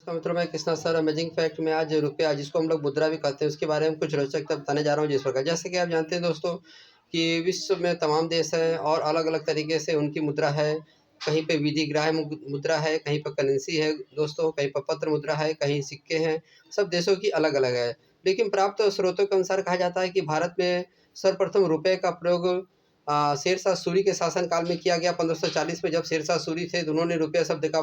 नमस्कार मित्रों, मैं कृष्णा सर अमेजिंग फैक्ट में आज रुपया जिसको हम लोग मुद्रा भी कहते हैं उसके बारे में कुछ रोचक तथ्य बताने जा रहा हूँ। जिस प्रकार जैसे कि आप जानते हैं दोस्तों कि विश्व में तमाम देश हैं और अलग-अलग तरीके से उनकी मुद्रा है। कहीं पे विधिग्राह्य मुद्रा है, कहीं पर करेंसी है दोस्तों, कहीं पर पत्र मुद्रा है, कहीं सिक्के हैं। सब देशों की अलग-अलग है। लेकिन प्राप्त स्रोतों के अनुसार कहा जाता है कि भारत में सर्वप्रथम रुपये का प्रयोग शेरशाह सूरी के शासनकाल में किया गया। 1540 में जब शेरशाह सूरी थे तो उन्होंने रुपया शब्द का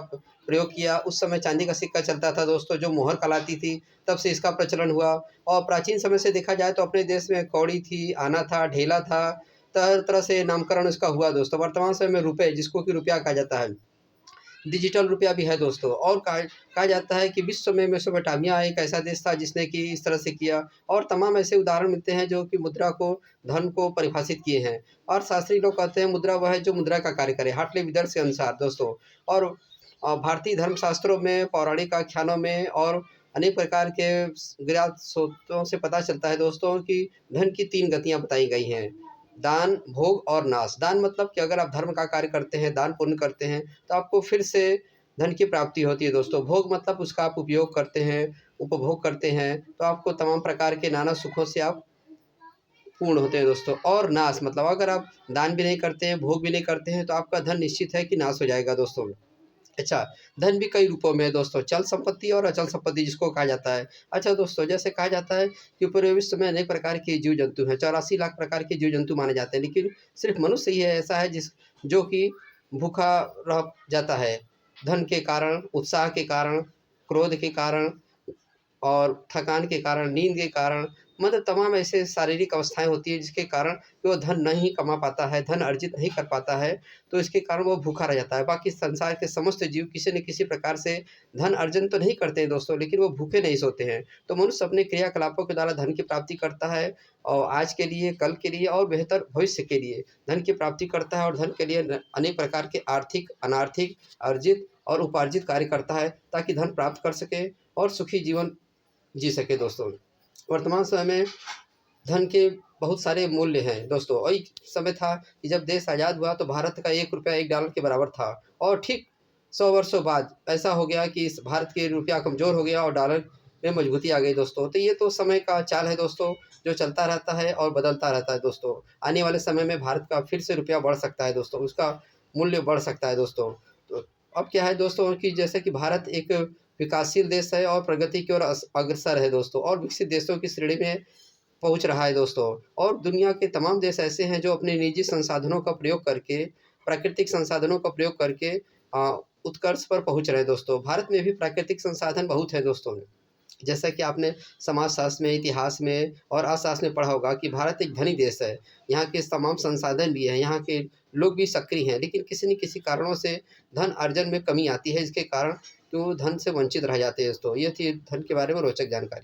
प्रयोग किया। उस समय चांदी का सिक्का चलता था दोस्तों, जो मोहर कहलाती थी, तब से इसका प्रचलन हुआ। और प्राचीन समय से देखा जाए तो अपने देश में कौड़ी थी, आना था, ढेला था, तरह-तरह से नामकरण इसका हुआ दोस्तों। वर्तमान समय में रुपए जिसको कि रुपया कहा जाता है, डिजिटल रुपया भी है दोस्तों। और कहा जाता है कि विश्व में मेसोपोटामिया एक ऐसा देश था जिसने कि इस तरह से किया। और तमाम ऐसे उदाहरण मिलते हैं जो कि मुद्रा को, धन को परिभाषित किए हैं। और शास्त्री लोग कहते हैं मुद्रा वह है जो मुद्रा का कार्य करे, हार्टली विदर्भ के अनुसार दोस्तों। और भारतीय धर्मशास्त्रों में, पौराणिक आख्यानों में और अनेक प्रकार के ज्ञात स्रोतों से पता चलता है दोस्तों कि धन की 3 गतियाँ बताई गई हैं। दान, भोग और नाश। दान मतलब कि अगर आप धर्म का कार्य करते हैं, दान पुण्य करते हैं, तो आपको फिर से धन की प्राप्ति होती है दोस्तों। भोग मतलब उसका आप उपयोग करते हैं, उपभोग करते हैं, तो आपको तमाम प्रकार के नाना सुखों से आप पूर्ण होते हैं दोस्तों। और नाश मतलब अगर आप दान भी नहीं करते हैं, भोग भी नहीं करते हैं, तो आपका धन निश्चित है कि नाश हो जाएगा दोस्तों। अच्छा, धन भी कई रूपों में है दोस्तों, चल संपत्ति और अचल संपत्ति जिसको कहा जाता है। अच्छा दोस्तों, जैसे कहा जाता है कि पूरे विश्व में अनेक प्रकार के जीव-जंतु हैं, 84 लाख प्रकार के जीव-जंतु माने जाते हैं, लेकिन सिर्फ़ मनुष्य ही है ऐसा है जो कि भूखा रह जाता है, धन के कारण, उत्साह के कारण, क्रोध के कारण और थकान के कारण, नींद के कारण, मतलब तमाम ऐसे शारीरिक अवस्थाएँ होती हैं जिसके कारण वो धन नहीं कमा पाता है, धन अर्जित नहीं कर पाता है, तो इसके कारण वो भूखा रह जाता है। बाकी संसार के समस्त जीव किसी न किसी प्रकार से धन अर्जन तो नहीं करते हैं दोस्तों, लेकिन वो भूखे नहीं सोते हैं। तो मनुष्य अपने क्रियाकलापों के द्वारा धन की प्राप्ति करता है और आज के लिए, कल के लिए और बेहतर भविष्य के लिए धन की प्राप्ति करता है और धन के लिए अनेक प्रकार के आर्थिक, अनार्थिक, अर्जित और उपार्जित कार्य करता है ताकि धन प्राप्त कर सके और सुखी जीवन जी सके दोस्तों। वर्तमान समय में धन के बहुत सारे मूल्य हैं दोस्तों। और एक समय था कि जब देश आज़ाद हुआ तो भारत का 1 रुपया 1 डॉलर के बराबर था और ठीक 100 वर्षों बाद ऐसा हो गया कि इस भारत के रुपया कमज़ोर हो गया और डॉलर में मजबूती आ गई दोस्तों। तो ये तो समय का चाल है दोस्तों, जो चलता रहता है और बदलता रहता है दोस्तों। आने वाले समय में भारत का फिर से रुपया बढ़ सकता है दोस्तों, उसका मूल्य बढ़ सकता है दोस्तों। तो अब क्या है दोस्तों कि जैसे कि भारत एक विकासशील देश है और प्रगति की ओर अग्रसर है दोस्तों और विकसित देशों की श्रेणी में पहुँच रहा है दोस्तों। और दुनिया के तमाम देश ऐसे हैं जो अपने निजी संसाधनों का प्रयोग करके, प्राकृतिक संसाधनों का प्रयोग करके उत्कर्ष पर पहुँच रहे हैं दोस्तों। भारत में भी प्राकृतिक संसाधन बहुत हैं दोस्तों। जैसा कि आपने समाजशास्त्र में, इतिहास में और अर्थशास्त्र में पढ़ा होगा कि भारत एक धनी देश है। यहाँ के तमाम संसाधन भी हैं, यहाँ के लोग भी सक्रिय हैं, लेकिन किसी न किसी कारणों से धन अर्जन में कमी आती है, जिसके कारण कि वो धन से वंचित रह जाते हैं दोस्तों। ये थी धन के बारे में रोचक जानकारी।